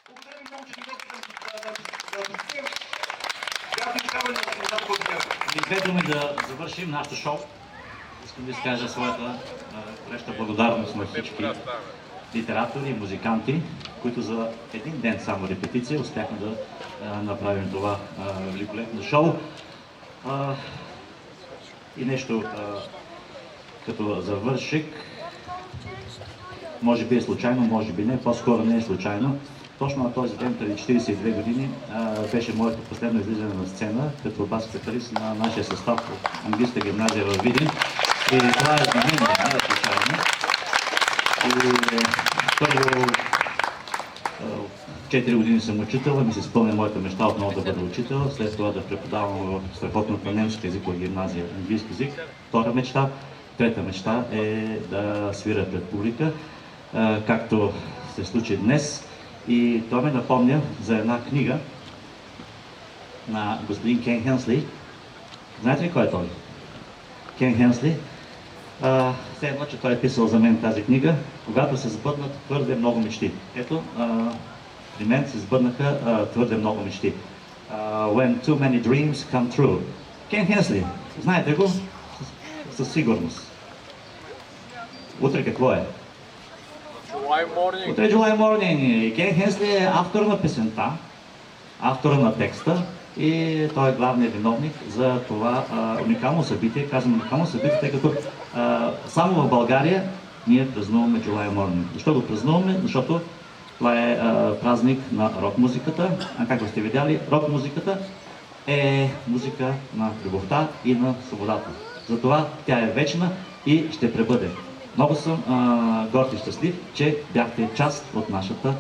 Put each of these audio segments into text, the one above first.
Благодаря ви много, че дойдохте да посетим. Бяхте изкарали на нещата, които бяха. И две думи да завършим нашето шоу. Искам да изкажа своята гореща благодарност на всички литератори и музиканти, които за един ден само репетиция успяхме да направим това великолепно шоу. И нещо като завършик, може би е случайно, може би не, по-скоро не е случайно. Точно на този ден, преди 42 години, беше моето последно излизане на сцена като бас-китарист на нашия състав от английска гимназия във Видин. И това е знамение, не е случайно. И първо 4 години съм учител и ми се изпълня моята мечта отново да бъда учител, след това да преподавам в страхотната немска езикова гимназия английски език. Втора мечта. Трета мечта е да свиря пред публика, както се случи днес. И това ме напомня за една книга на господин Кен Хенсли. Знаете ли кой е той? Кен Хенсли. Все едно, че той е писал за мен тази книга, когато се сбъднат твърде много мечти. Ето, при мен се сбъднаха твърде много мечти. When too many dreams come true. Кен Хенсли, знаете го? Със сигурност. Утре какво е? July morning. Утре July morning. Кен Хенсли е автор на песента, автора на текста и той е главният виновник за това уникално събитие. Казвам уникално събитие, тъй като само в България ние празнуваме July morning. Защо го празнуваме? Защото това е празник на рок-музиката. А както сте видяли, рок-музиката е музика на любовта и на свободата. Затова тя е вечна и ще пребъде. Много съм горд и щастлив, че бяхте част от нашата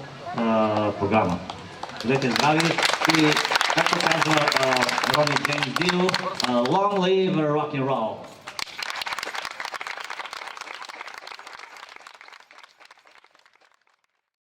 програма. Бъдете здрави и, както казва Рони Джеймс Дино, long live rock and roll!